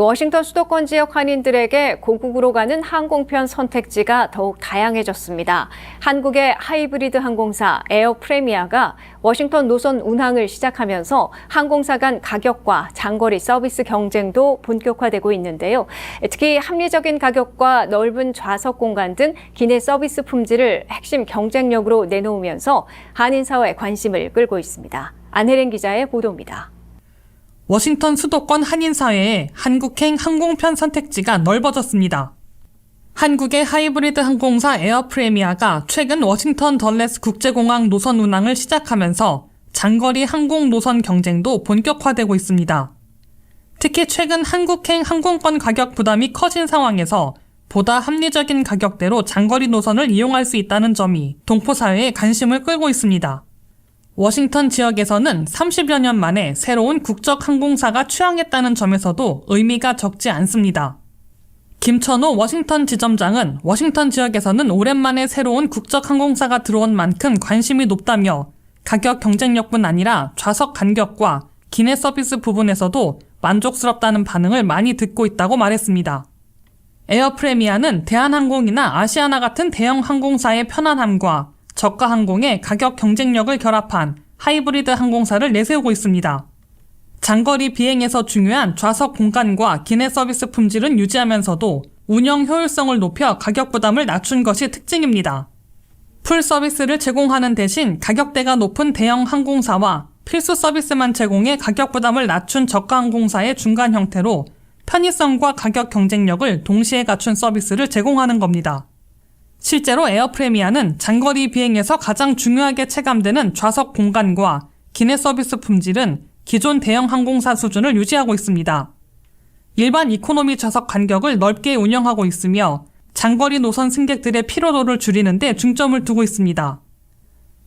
워싱턴 수도권 지역 한인들에게 고국으로 가는 항공편 선택지가 더욱 다양해졌습니다. 한국의 하이브리드 항공사 에어프레미아가 워싱턴 노선 운항을 시작하면서 항공사 간 가격과 장거리 서비스 경쟁도 본격화되고 있는데요. 특히 합리적인 가격과 넓은 좌석 공간 등 기내 서비스 품질을 핵심 경쟁력으로 내놓으면서 한인 사회의 관심을 끌고 있습니다. 안혜린 기자의 보도입니다. 워싱턴 수도권 한인사회에 한국행 항공편 선택지가 넓어졌습니다. 한국의 하이브리드 항공사 에어프레미아가 최근 워싱턴 덜레스 국제공항 노선 운항을 시작하면서 장거리 항공 노선 경쟁도 본격화되고 있습니다. 특히 최근 한국행 항공권 가격 부담이 커진 상황에서 보다 합리적인 가격대로 장거리 노선을 이용할 수 있다는 점이 동포사회의 관심을 끌고 있습니다. 워싱턴 지역에서는 30여 년 만에 새로운 국적 항공사가 취항했다는 점에서도 의미가 적지 않습니다. 김천호 워싱턴 지점장은 워싱턴 지역에서는 오랜만에 새로운 국적 항공사가 들어온 만큼 관심이 높다며 가격 경쟁력뿐 아니라 좌석 간격과 기내 서비스 부분에서도 만족스럽다는 반응을 많이 듣고 있다고 말했습니다. 에어프레미아는 대한항공이나 아시아나 같은 대형 항공사의 편안함과 저가 항공의 가격 경쟁력을 결합한 하이브리드 항공사를 내세우고 있습니다. 장거리 비행에서 중요한 좌석 공간과 기내 서비스 품질은 유지하면서도 운영 효율성을 높여 가격 부담을 낮춘 것이 특징입니다. 풀 서비스를 제공하는 대신 가격대가 높은 대형 항공사와 필수 서비스만 제공해 가격 부담을 낮춘 저가 항공사의 중간 형태로 편의성과 가격 경쟁력을 동시에 갖춘 서비스를 제공하는 겁니다. 실제로 에어프레미아는 장거리 비행에서 가장 중요하게 체감되는 좌석 공간과 기내 서비스 품질은 기존 대형 항공사 수준을 유지하고 있습니다. 일반 이코노미 좌석 간격을 넓게 운영하고 있으며 장거리 노선 승객들의 피로도를 줄이는 데 중점을 두고 있습니다.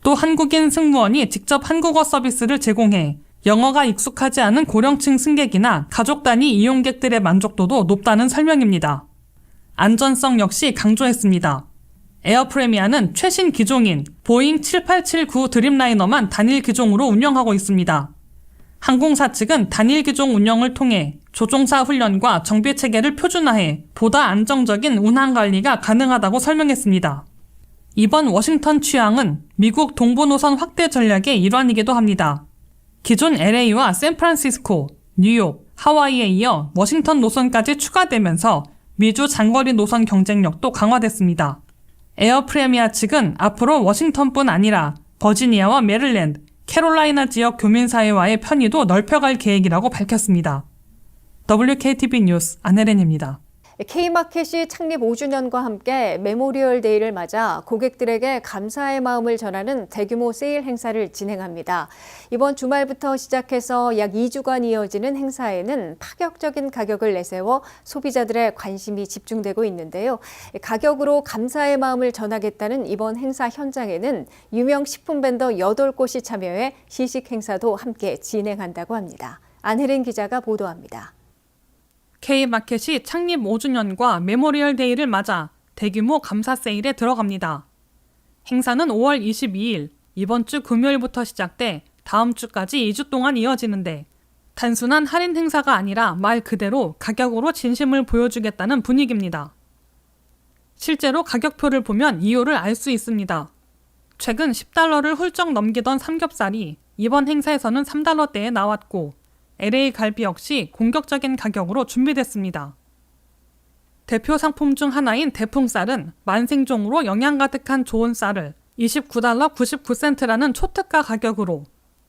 또 한국인 승무원이 직접 한국어 서비스를 제공해 영어가 익숙하지 않은 고령층 승객이나 가족 단위 이용객들의 만족도도 높다는 설명입니다. 안전성 역시 강조했습니다. 에어프레미아는 최신 기종인 보잉 7879 드림라이너만 단일 기종으로 운영하고 있습니다. 항공사 측은 단일 기종 운영을 통해 조종사 훈련과 정비 체계를 표준화해 보다 안정적인 운항 관리가 가능하다고 설명했습니다. 이번 워싱턴 취항은 미국 동부 노선 확대 전략의 일환이기도 합니다. 기존 LA와 샌프란시스코, 뉴욕, 하와이에 이어 워싱턴 노선까지 추가되면서 미주 장거리 노선 경쟁력도 강화됐습니다. 에어프레미아 측은 앞으로 워싱턴뿐 아니라 버지니아와 메릴랜드, 캐롤라이나 지역 교민사회와의 편의도 넓혀갈 계획이라고 밝혔습니다. WKTV 뉴스 안혜린입니다. K마켓이 창립 5주년과 함께 메모리얼 데이를 맞아 고객들에게 감사의 마음을 전하는 대규모 세일 행사를 진행합니다. 이번 주말부터 시작해서 약 2주간 이어지는 행사에는 파격적인 가격을 내세워 소비자들의 관심이 집중되고 있는데요. 가격으로 감사의 마음을 전하겠다는 이번 행사 현장에는 유명 식품 벤더 8곳이 참여해 시식 행사도 함께 진행한다고 합니다. 안혜린 기자가 보도합니다. K마켓이 창립 5주년과 메모리얼 데이를 맞아 대규모 감사 세일에 들어갑니다. 행사는 5월 22일, 이번 주 금요일부터 시작돼 다음 주까지 2주 동안 이어지는데 단순한 할인 행사가 아니라 말 그대로 가격으로 진심을 보여주겠다는 분위기입니다. 실제로 가격표를 보면 이유를 알 수 있습니다. 최근 $10를 훌쩍 넘기던 삼겹살이 이번 행사에서는 $3대에 나왔고 LA 갈비 역시 공격적인 가격으로 준비됐습니다. 대표 상품 중 하나인 대풍쌀은 만생종으로 영양 가득한 좋은 쌀을 $29.99라는 초특가 가격으로,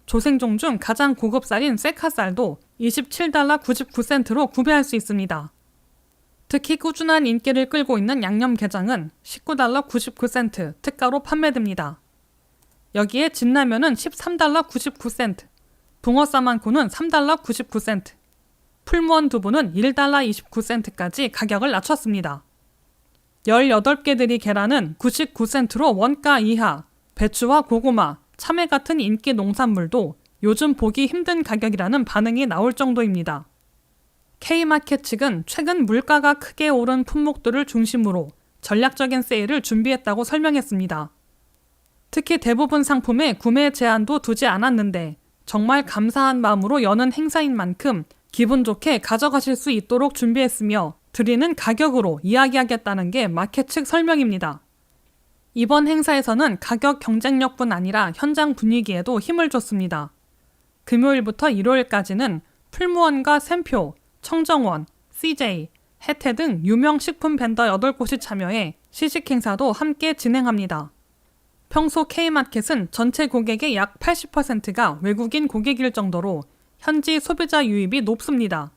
조생종 중 가장 고급 쌀인 세카쌀도 $27.99로 구매할 수 있습니다. 특히 꾸준한 인기를 끌고 있는 양념게장은 $19.99 특가로 판매됩니다. 여기에 진라면은 $13.99, 붕어 싸만코는 $3.99, 풀무원 두부는 $1.29까지 가격을 낮췄습니다. 18개 들이 계란은 99센트로 원가 이하, 배추와 고구마, 참외 같은 인기 농산물도 요즘 보기 힘든 가격이라는 반응이 나올 정도입니다. K마켓 측은 최근 물가가 크게 오른 품목들을 중심으로 전략적인 세일을 준비했다고 설명했습니다. 특히 대부분 상품에 구매 제한도 두지 않았는데 정말 감사한 마음으로 여는 행사인 만큼 기분 좋게 가져가실 수 있도록 준비했으며 드리는 가격으로 이야기하겠다는 게 마켓 측 설명입니다. 이번 행사에서는 가격 경쟁력뿐 아니라 현장 분위기에도 힘을 줬습니다. 금요일부터 일요일까지는 풀무원과 샘표, 청정원, CJ, 혜태 등 유명 식품 벤더 8곳이 참여해 시식 행사도 함께 진행합니다. 평소 K마켓은 전체 고객의 약 80%가 외국인 고객일 정도로 현지 소비자 유입이 높습니다.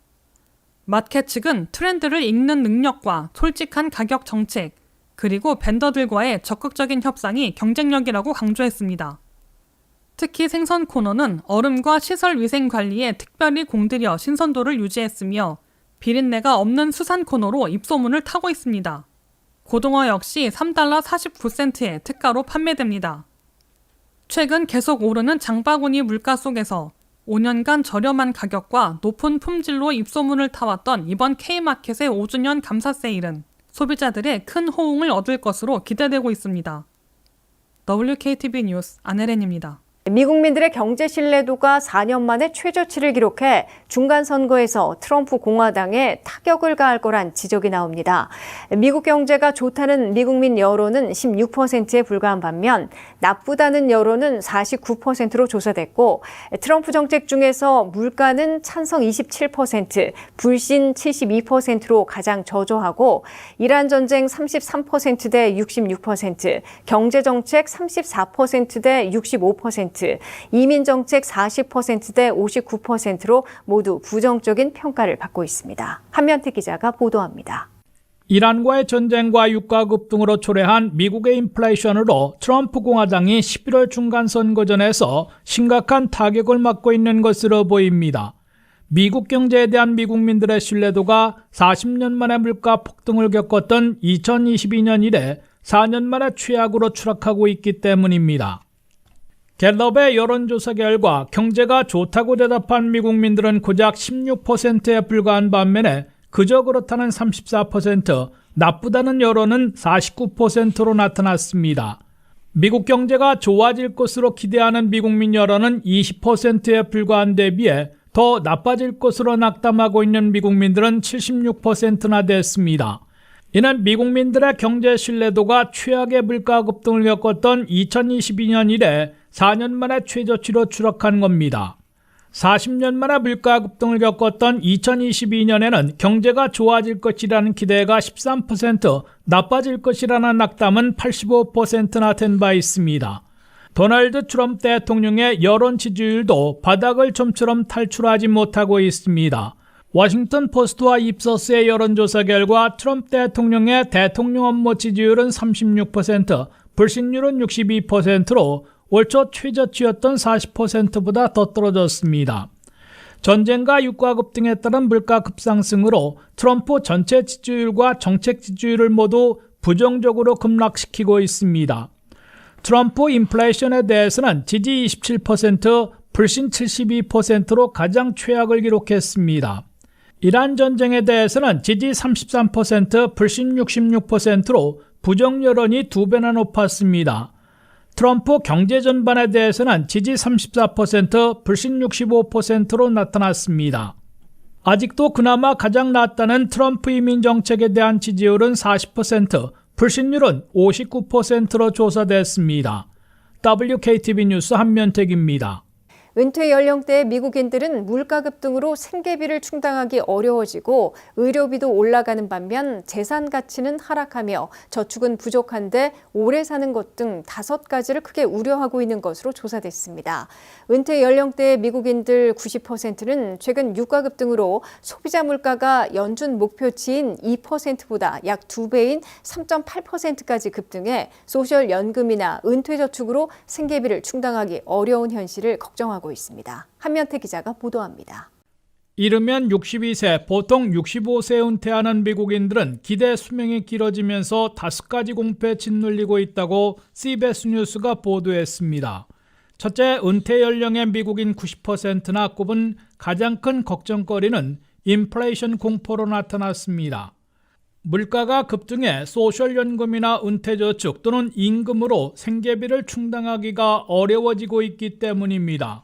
마켓 측은 트렌드를 읽는 능력과 솔직한 가격 정책, 그리고 벤더들과의 적극적인 협상이 경쟁력이라고 강조했습니다. 특히 생선 코너는 얼음과 시설 위생 관리에 특별히 공들여 신선도를 유지했으며 비린내가 없는 수산 코너로 입소문을 타고 있습니다. 고등어 역시 $3 49센트의 특가로 판매됩니다. 최근 계속 오르는 장바구니 물가 속에서 5년간 저렴한 가격과 높은 품질로 입소문을 타왔던 이번 K마켓의 5주년 감사 세일은 소비자들의 큰 호응을 얻을 것으로 기대되고 있습니다. WKTV 뉴스 안혜린입니다. 미국민들의 경제 신뢰도가 4년 만에 최저치를 기록해 중간 선거에서 트럼프 공화당에 타격을 가할 거란 지적이 나옵니다. 미국 경제가 좋다는 미국민 여론은 16%에 불과한 반면 나쁘다는 여론은 49%로 조사됐고 트럼프 정책 중에서 물가는 찬성 27%, 불신 72%로 가장 저조하고 이란 전쟁 33%대 66%, 경제 정책 34%대 65%, 이민정책 40%대 59%로 모두 부정적인 평가를 받고 있습니다. 한면태 기자가 보도합니다. 이란과의 전쟁과 유가 급등으로 초래한 미국의 인플레이션으로 트럼프 공화당이 11월 중간선거전에서 심각한 타격을 맞고 있는 것으로 보입니다. 미국 경제에 대한 미국민들의 신뢰도가 40년 만에 물가 폭등을 겪었던 2022년 이래 4년 만에 최악으로 추락하고 있기 때문입니다. 갤럽의 여론조사 결과 경제가 좋다고 대답한 미국민들은 고작 16%에 불과한 반면에 그저 그렇다는 34%, 나쁘다는 여론은 49%로 나타났습니다. 미국 경제가 좋아질 것으로 기대하는 미국민 여론은 20%에 불과한 데 비해 더 나빠질 것으로 낙담하고 있는 미국민들은 76%나 됐습니다. 이는 미국민들의 경제 신뢰도가 최악의 물가 급등을 겪었던 2022년 이래 4년 만에 최저치로 추락한 겁니다. 40년 만에 물가 급등을 겪었던 2022년에는 경제가 좋아질 것이라는 기대가 13%, 나빠질 것이라는 낙담은 85%나 된 바 있습니다. 도널드 트럼프 대통령의 여론 지지율도 바닥을 좀처럼 탈출하지 못하고 있습니다. 워싱턴 포스트와 입서스의 여론조사 결과 트럼프 대통령의 대통령 업무 지지율은 36%, 불신율은 62%로 올 초 최저치였던 40%보다 더 떨어졌습니다. 전쟁과 유가 급등에 따른 물가 급상승으로 트럼프 전체 지지율과 정책 지지율을 모두 부정적으로 급락시키고 있습니다. 트럼프 인플레이션에 대해서는 지지 27%, 불신 72%로 가장 최악을 기록했습니다. 이란 전쟁에 대해서는 지지 33%, 불신 66%로 부정 여론이 2배나 높았습니다. 트럼프 경제 전반에 대해서는 지지 34%, 불신 65%로 나타났습니다. 아직도 그나마 가장 낮다는 트럼프 이민 정책에 대한 지지율은 40%, 불신율은 59%로 조사됐습니다. WKTV 뉴스 한면택입니다. 은퇴 연령대의 미국인들은 물가 급등으로 생계비를 충당하기 어려워지고 의료비도 올라가는 반면 재산 가치는 하락하며 저축은 부족한데 오래 사는 것 등 5가지를 크게 우려하고 있는 것으로 조사됐습니다. 은퇴 연령대의 미국인들 90%는 최근 유가 급등으로 소비자 물가가 연준 목표치인 2%보다 약 2배인 3.8%까지 급등해 소셜연금이나 은퇴저축으로 생계비를 충당하기 어려운 현실을 걱정하고 있습니다. 한면태 기자가 보도합니다. 이르면 62세, 보통 65세에 은퇴하는 미국인들은 기대 수명이 길어지면서 5가지 공포에 짓눌리고 있다고 CBS 뉴스가 보도했습니다. 첫째, 은퇴 연령의 미국인 90%나 꼽은 가장 큰 걱정거리는 인플레이션 공포로 나타났습니다. 물가가 급등해 소셜연금이나 은퇴저축 또는 임금으로 생계비를 충당하기가 어려워지고 있기 때문입니다.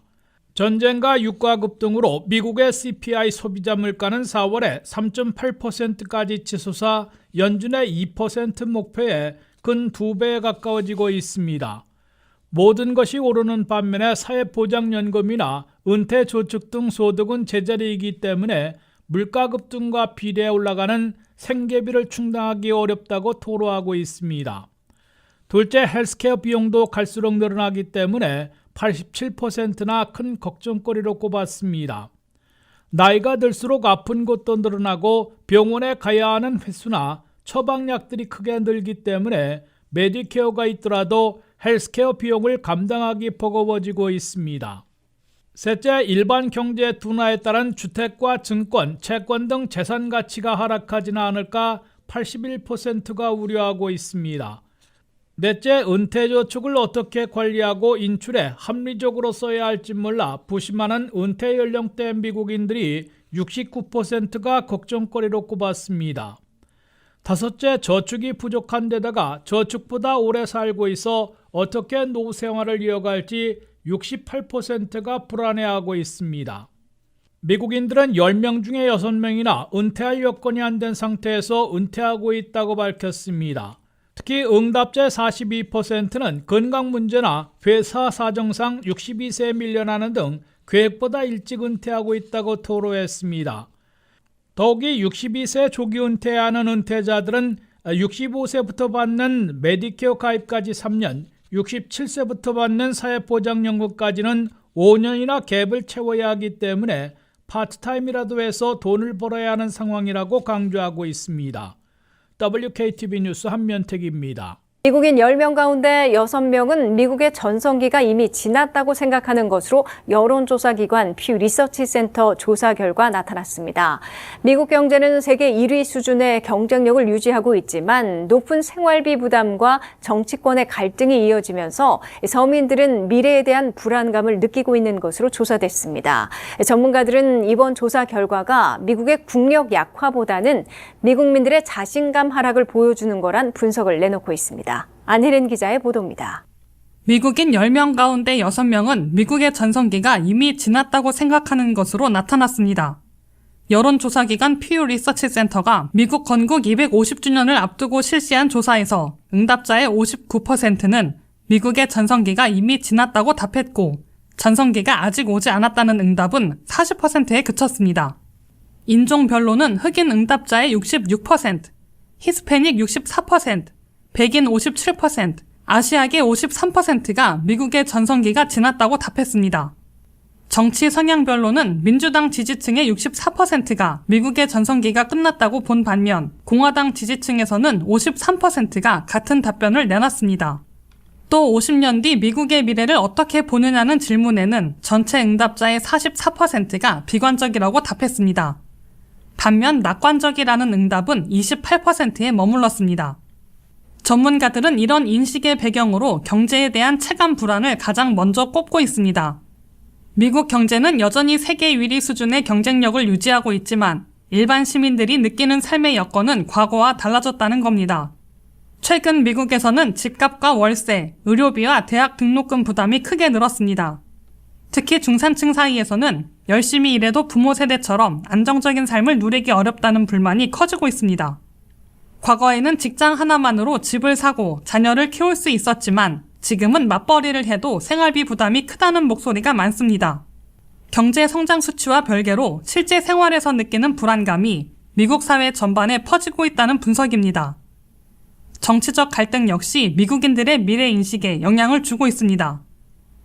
전쟁과 유가 급등으로 미국의 CPI 소비자 물가는 4월에 3.8%까지 치솟아 연준의 2% 목표에 근 2배에 가까워지고 있습니다. 모든 것이 오르는 반면에 사회보장연금이나 은퇴저축 등 소득은 제자리이기 때문에 물가 급등과 비례해 올라가는 생계비를 충당하기 어렵다고 토로하고 있습니다. 둘째, 헬스케어 비용도 갈수록 늘어나기 때문에 87%나 큰 걱정거리로 꼽았습니다. 나이가 들수록 아픈 곳도 늘어나고 병원에 가야 하는 횟수나 처방약들이 크게 늘기 때문에 메디케어가 있더라도 헬스케어 비용을 감당하기 버거워지고 있습니다. 셋째, 일반 경제 둔화에 따른 주택과 증권, 채권 등 재산 가치가 하락하지는 않을까 81%가 우려하고 있습니다. 넷째, 은퇴저축을 어떻게 관리하고 인출에 합리적으로 써야 할지 몰라 부심하는 은퇴 연령대 미국인들이 69%가 걱정거리로 꼽았습니다. 다섯째, 저축이 부족한 데다가 저축보다 오래 살고 있어 어떻게 노후 생활을 이어갈지 68%가 불안해하고 있습니다. 미국인들은 10명 중에 6명이나 은퇴할 여건이 안 된 상태에서 은퇴하고 있다고 밝혔습니다. 특히 응답자 42%는 건강 문제나 회사 사정상 62세에 밀려나는 등 계획보다 일찍 은퇴하고 있다고 토로했습니다. 더욱이 62세 조기 은퇴하는 은퇴자들은 65세부터 받는 메디케어 가입까지 3년, 67세부터 받는 사회보장연금까지는 5년이나 갭을 채워야 하기 때문에 파트타임이라도 해서 돈을 벌어야 하는 상황이라고 강조하고 있습니다. WKTV 뉴스 한면택입니다. 미국인 10명 가운데 6명은 미국의 전성기가 이미 지났다고 생각하는 것으로 여론조사기관 퓨 리서치 센터 조사 결과 나타났습니다. 미국 경제는 세계 1위 수준의 경쟁력을 유지하고 있지만 높은 생활비 부담과 정치권의 갈등이 이어지면서 서민들은 미래에 대한 불안감을 느끼고 있는 것으로 조사됐습니다. 전문가들은 이번 조사 결과가 미국의 국력 약화보다는 미국민들의 자신감 하락을 보여주는 거란 분석을 내놓고 있습니다. 안혜린 기자의 보도입니다. 미국인 10명 가운데 6명은 미국의 전성기가 이미 지났다고 생각하는 것으로 나타났습니다. 여론조사기관 퓨 리서치 센터가 미국 건국 250주년을 앞두고 실시한 조사에서 응답자의 59%는 미국의 전성기가 이미 지났다고 답했고 전성기가 아직 오지 않았다는 응답은 40%에 그쳤습니다. 인종별로는 흑인 응답자의 66%, 히스패닉 64%, 백인 57%, 아시아계 53%가 미국의 전성기가 지났다고 답했습니다. 정치 성향별로는 민주당 지지층의 64%가 미국의 전성기가 끝났다고 본 반면 공화당 지지층에서는 53%가 같은 답변을 내놨습니다. 또 50년 뒤 미국의 미래를 어떻게 보느냐는 질문에는 전체 응답자의 44%가 비관적이라고 답했습니다. 반면 낙관적이라는 응답은 28%에 머물렀습니다. 전문가들은 이런 인식의 배경으로 경제에 대한 체감 불안을 가장 먼저 꼽고 있습니다. 미국 경제는 여전히 세계 1위 수준의 경쟁력을 유지하고 있지만 일반 시민들이 느끼는 삶의 여건은 과거와 달라졌다는 겁니다. 최근 미국에서는 집값과 월세, 의료비와 대학 등록금 부담이 크게 늘었습니다. 특히 중산층 사이에서는 열심히 일해도 부모 세대처럼 안정적인 삶을 누리기 어렵다는 불만이 커지고 있습니다. 과거에는 직장 하나만으로 집을 사고 자녀를 키울 수 있었지만 지금은 맞벌이를 해도 생활비 부담이 크다는 목소리가 많습니다. 경제 성장 수치와 별개로 실제 생활에서 느끼는 불안감이 미국 사회 전반에 퍼지고 있다는 분석입니다. 정치적 갈등 역시 미국인들의 미래 인식에 영향을 주고 있습니다.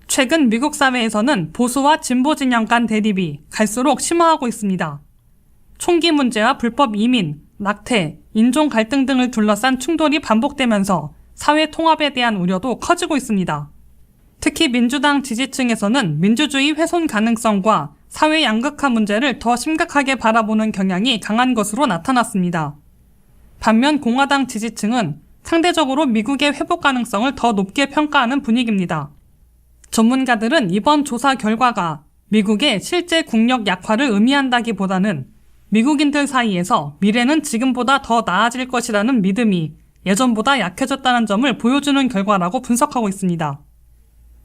최근 미국 사회에서는 보수와 진보 진영 간 대립이 갈수록 심화하고 있습니다. 총기 문제와 불법 이민, 낙태, 인종 갈등 등을 둘러싼 충돌이 반복되면서 사회 통합에 대한 우려도 커지고 있습니다. 특히 민주당 지지층에서는 민주주의 훼손 가능성과 사회 양극화 문제를 더 심각하게 바라보는 경향이 강한 것으로 나타났습니다. 반면 공화당 지지층은 상대적으로 미국의 회복 가능성을 더 높게 평가하는 분위기입니다. 전문가들은 이번 조사 결과가 미국의 실제 국력 약화를 의미한다기보다는 미국인들 사이에서 미래는 지금보다 더 나아질 것이라는 믿음이 예전보다 약해졌다는 점을 보여주는 결과라고 분석하고 있습니다.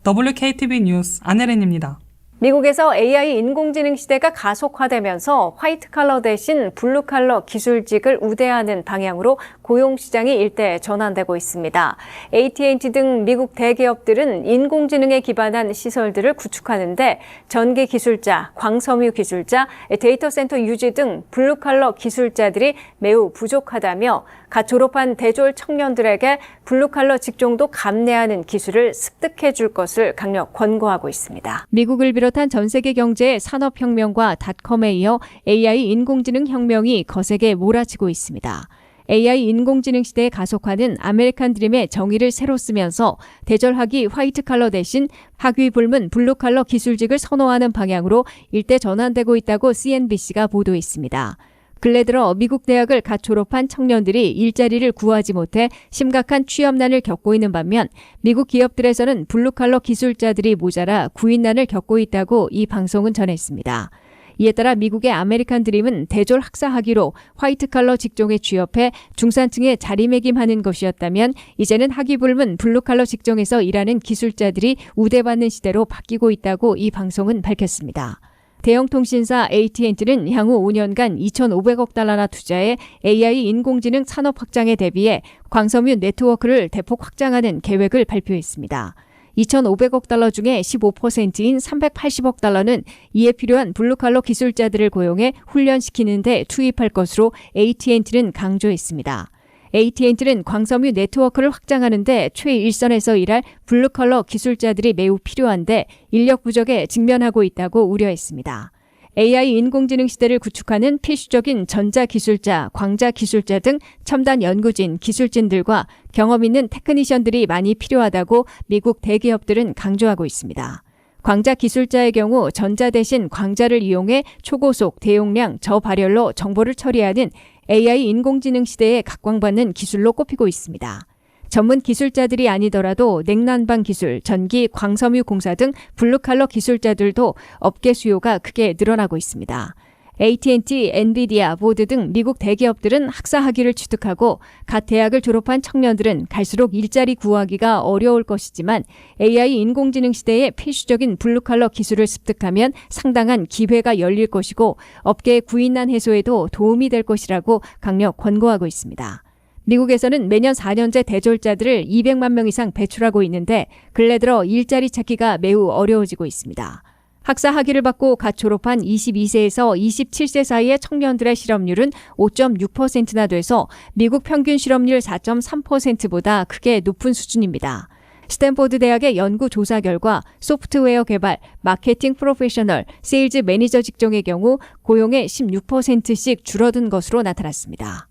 WKTV 뉴스 안혜린입니다. 미국에서 AI 인공지능 시대가 가속화되면서 화이트 칼러 대신 블루 칼러 기술직을 우대하는 방향으로 고용 시장이 일대 전환되고 있습니다. AT&T 등 미국 대기업들은 인공지능에 기반한 시설들을 구축하는데 전기 기술자, 광섬유 기술자, 데이터 센터 유지 등 블루 칼러 기술자들이 매우 부족하다며 갓 졸업한 대졸 청년들에게 블루 칼러 직종도 감내하는 기술을 습득해 줄 것을 강력 권고하고 있습니다. 미국을 비롯한 전 세계 경제의 산업혁명과 닷컴에 이어 AI 인공지능 혁명이 거세게 몰아치고 있습니다. AI 인공지능 시대의 가속화는 아메리칸 드림의 정의를 새로 쓰면서 대절학위 화이트 칼러 대신 학위 불문 블루 칼러 기술직을 선호하는 방향으로 일대 전환되고 있다고 CNBC가 보도했습니다. 근래 들어 미국 대학을 갓 졸업한 청년들이 일자리를 구하지 못해 심각한 취업난을 겪고 있는 반면 미국 기업들에서는 블루칼러 기술자들이 모자라 구인난을 겪고 있다고 이 방송은 전했습니다. 이에 따라 미국의 아메리칸 드림은 대졸 학사 학위로 화이트칼러 직종에 취업해 중산층에 자리매김하는 것이었다면 이제는 학위 불문 블루칼러 직종에서 일하는 기술자들이 우대받는 시대로 바뀌고 있다고 이 방송은 밝혔습니다. 대형 통신사 AT&T는 향후 5년간 2,500억 달러나 투자해 AI 인공지능 산업 확장에 대비해 광섬유 네트워크를 대폭 확장하는 계획을 발표했습니다. 2,500억 달러 중에 15%인 380억 달러는 이에 필요한 블루칼러 기술자들을 고용해 훈련시키는 데 투입할 것으로 AT&T는 강조했습니다. AT&T는 광섬유 네트워크를 확장하는 데 최일선에서 일할 블루컬러 기술자들이 매우 필요한데 인력 부족에 직면하고 있다고 우려했습니다. AI 인공지능 시대를 구축하는 필수적인 전자기술자, 광자기술자 등 첨단 연구진, 기술진들과 경험 있는 테크니션들이 많이 필요하다고 미국 대기업들은 강조하고 있습니다. 광자 기술자의 경우 전자 대신 광자를 이용해 초고속, 대용량, 저발열로 정보를 처리하는 AI 인공지능 시대에 각광받는 기술로 꼽히고 있습니다. 전문 기술자들이 아니더라도 냉난방 기술, 전기, 광섬유 공사 등 블루칼러 기술자들도 업계 수요가 크게 늘어나고 있습니다. AT&T, 엔비디아, 보드 등 미국 대기업들은 학사 학위를 취득하고 갓 대학을 졸업한 청년들은 갈수록 일자리 구하기가 어려울 것이지만 AI 인공지능 시대에 필수적인 블루칼러 기술을 습득하면 상당한 기회가 열릴 것이고 업계의 구인난 해소에도 도움이 될 것이라고 강력 권고하고 있습니다. 미국에서는 매년 4년제 대졸자들을 200만 명 이상 배출하고 있는데 근래 들어 일자리 찾기가 매우 어려워지고 있습니다. 학사 학위를 받고 갓 졸업한 22세에서 27세 사이의 청년들의 실업률은 5.6%나 돼서 미국 평균 실업률 4.3%보다 크게 높은 수준입니다. 스탠포드 대학의 연구 조사 결과 소프트웨어 개발, 마케팅 프로페셔널, 세일즈 매니저 직종의 경우 고용의 16%씩 줄어든 것으로 나타났습니다.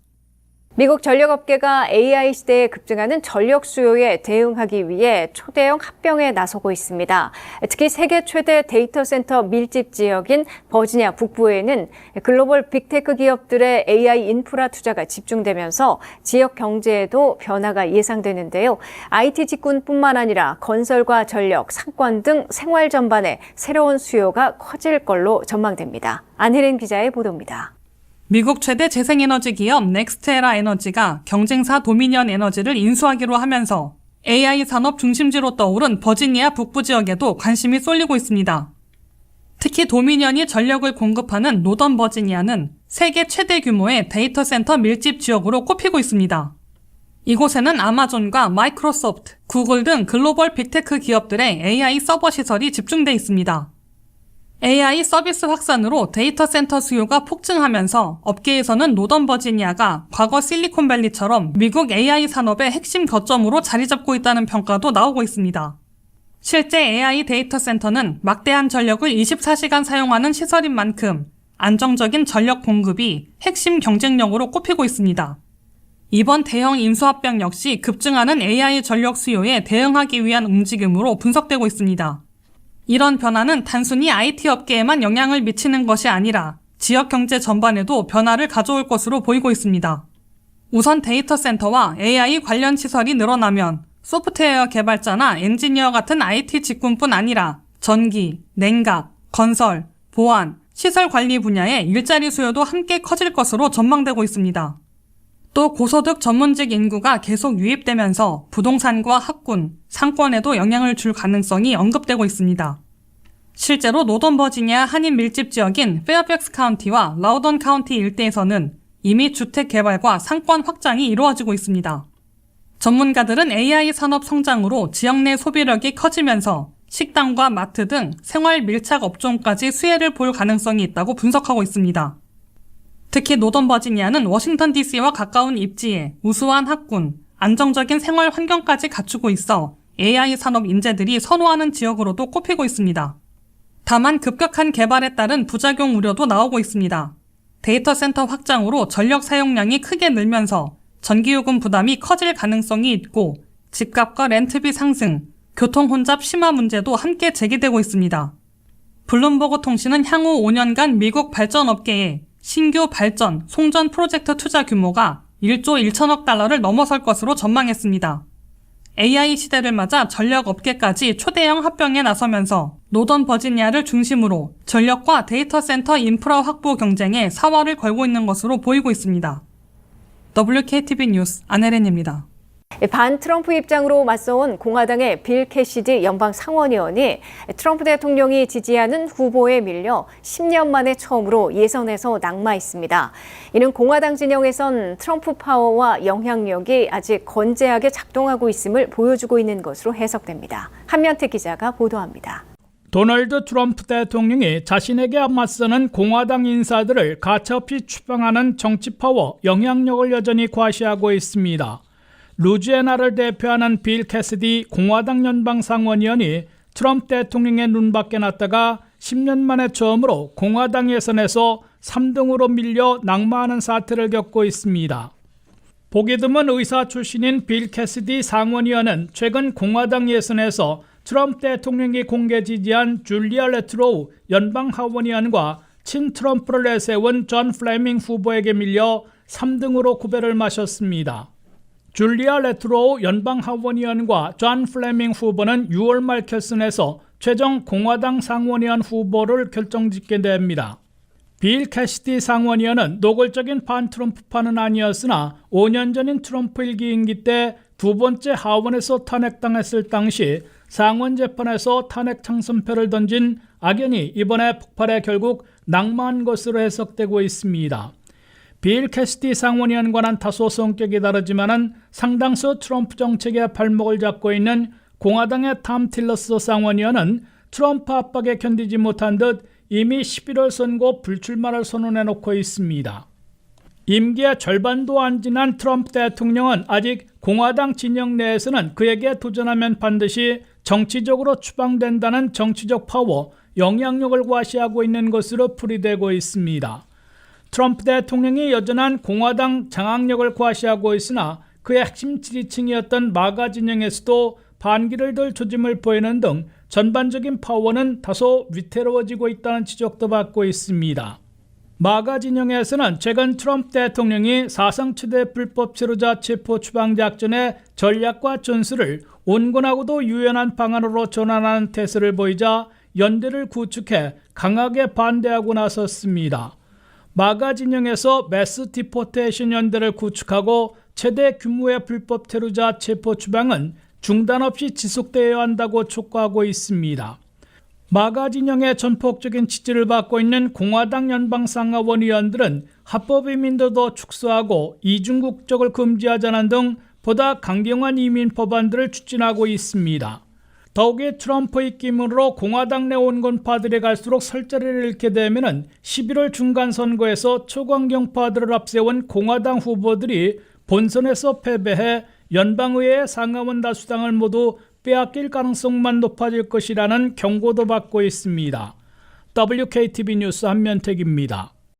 미국 전력업계가 AI 시대에 급증하는 전력 수요에 대응하기 위해 초대형 합병에 나서고 있습니다. 특히 세계 최대 데이터 센터 밀집 지역인 버지니아 북부에는 글로벌 빅테크 기업들의 AI 인프라 투자가 집중되면서 지역 경제에도 변화가 예상되는데요. IT 직군뿐만 아니라 건설과 전력, 상권 등 생활 전반에 새로운 수요가 커질 걸로 전망됩니다. 안혜린 기자의 보도입니다. 미국 최대 재생에너지 기업 넥스테라 에너지가 경쟁사 도미니언 에너지를 인수하기로 하면서 AI 산업 중심지로 떠오른 버지니아 북부 지역에도 관심이 쏠리고 있습니다. 특히 도미니언이 전력을 공급하는 노던 버지니아는 세계 최대 규모의 데이터 센터 밀집 지역으로 꼽히고 있습니다. 이곳에는 아마존과 마이크로소프트, 구글 등 글로벌 빅테크 기업들의 AI 서버 시설이 집중돼 있습니다. AI 서비스 확산으로 데이터 센터 수요가 폭증하면서 업계에서는 노던 버지니아가 과거 실리콘밸리처럼 미국 AI 산업의 핵심 거점으로 자리 잡고 있다는 평가도 나오고 있습니다. 실제 AI 데이터 센터는 막대한 전력을 24시간 사용하는 시설인 만큼 안정적인 전력 공급이 핵심 경쟁력으로 꼽히고 있습니다. 이번 대형 인수합병 역시 급증하는 AI 전력 수요에 대응하기 위한 움직임으로 분석되고 있습니다. 이런 변화는 단순히 IT 업계에만 영향을 미치는 것이 아니라 지역 경제 전반에도 변화를 가져올 것으로 보이고 있습니다. 우선 데이터 센터와 AI 관련 시설이 늘어나면 소프트웨어 개발자나 엔지니어 같은 IT 직군뿐 아니라 전기, 냉각, 건설, 보안, 시설 관리 분야의 일자리 수요도 함께 커질 것으로 전망되고 있습니다. 또 고소득 전문직 인구가 계속 유입되면서 부동산과 학군, 상권에도 영향을 줄 가능성이 언급되고 있습니다. 실제로 노던 버지니아 한인 밀집 지역인 페어팩스 카운티와 라우던 카운티 일대에서는 이미 주택 개발과 상권 확장이 이루어지고 있습니다. 전문가들은 AI 산업 성장으로 지역 내 소비력이 커지면서 식당과 마트 등 생활 밀착 업종까지 수혜를 볼 가능성이 있다고 분석하고 있습니다. 특히 노던 버지니아는 워싱턴 DC와 가까운 입지에 우수한 학군, 안정적인 생활 환경까지 갖추고 있어 AI 산업 인재들이 선호하는 지역으로도 꼽히고 있습니다. 다만 급격한 개발에 따른 부작용 우려도 나오고 있습니다. 데이터 센터 확장으로 전력 사용량이 크게 늘면서 전기요금 부담이 커질 가능성이 있고 집값과 렌트비 상승, 교통 혼잡 심화 문제도 함께 제기되고 있습니다. 블룸버그 통신은 향후 5년간 미국 발전업계에 신규 발전, 송전 프로젝트 투자 규모가 1조 1천억 달러를 넘어설 것으로 전망했습니다. AI 시대를 맞아 전력업계까지 초대형 합병에 나서면서 노던 버지니아를 중심으로 전력과 데이터 센터 인프라 확보 경쟁에 사활을 걸고 있는 것으로 보이고 있습니다. WKTV 뉴스 안혜린입니다. 반 트럼프 입장으로 맞서온 공화당의 빌 캐시디 연방 상원의원이 트럼프 대통령이 지지하는 후보에 밀려 10년 만에 처음으로 예선에서 낙마했습니다. 이는 공화당 진영에선 트럼프 파워와 영향력이 아직 건재하게 작동하고 있음을 보여주고 있는 것으로 해석됩니다. 한면태 기자가 보도합니다. 도널드 트럼프 대통령이 자신에게 맞서는 공화당 인사들을 가차없이 추방하는 정치 파워, 영향력을 여전히 과시하고 있습니다. 루지애나를 대표하는 빌 캐시디 공화당 연방 상원의원이 트럼프 대통령의 눈밖에 났다가 10년 만에 처음으로 공화당 예선에서 3등으로 밀려 낙마하는 사태를 겪고 있습니다. 보기 드문 의사 출신인 빌 캐시디 상원의원은 최근 공화당 예선에서 트럼프 대통령이 공개 지지한 줄리아 레트로우 연방 하원의원과 친트럼프를 내세운 존 플레밍 후보에게 밀려 3등으로 구배를 마셨습니다. 줄리아 레트로우 연방 하원의원과 존 플레밍 후보는 6월 말 결선에서 최종 공화당 상원의원 후보를 결정짓게 됩니다. 빌 캐시디 상원의원은 노골적인 반트럼프파는 아니었으나 5년 전인 트럼프 1기 임기 때 두 번째 하원에서 탄핵당했을 당시 상원 재판에서 탄핵 찬성표를 던진 악연이 이번에 폭발해 결국 낙마한 것으로 해석되고 있습니다. 빌 캐시디 상원의원과는 다소 성격이 다르지만은 상당수 트럼프 정책의 발목을 잡고 있는 공화당의 탐 틸러스 상원의원은 트럼프 압박에 견디지 못한 듯 이미 11월 선거 불출마를 선언해놓고 있습니다. 임기의 절반도 안 지난 트럼프 대통령은 아직 공화당 진영 내에서는 그에게 도전하면 반드시 정치적으로 추방된다는 정치적 파워, 영향력을 과시하고 있는 것으로 풀이되고 있습니다. 트럼프 대통령이 여전한 공화당 장악력을 과시하고 있으나 그의 핵심 지지층이었던 마가 진영에서도 반기를 들 조짐을 보이는 등 전반적인 파워는 다소 위태로워지고 있다는 지적도 받고 있습니다. 마가 진영에서는 최근 트럼프 대통령이 사상 최대 불법 체류자 체포 추방 작전의 전략과 전술을 온건하고도 유연한 방안으로 전환하는 태세를 보이자 연대를 구축해 강하게 반대하고 나섰습니다. 마가 진영에서 매스 디포테이션 연대를 구축하고 최대 규모의 불법 체류자 체포 추방은 중단 없이 지속되어야 한다고 촉구하고 있습니다. 마가 진영의 전폭적인 지지를 받고 있는 공화당 연방상하원 의원들은 합법 이민도 더 축소하고 이중국적을 금지하자는 등 보다 강경한 이민 법안들을 추진하고 있습니다. 더욱이 트럼프 입김으로 공화당 내 온건파들이 갈수록 설자리를 잃게 되면 11월 중간선거에서 초강경파들을 앞세운 공화당 후보들이 본선에서 패배해 연방의회의 상하원 다수당을 모두 빼앗길 가능성만 높아질 것이라는 경고도 받고 있습니다. WKTV 뉴스 한면택입니다.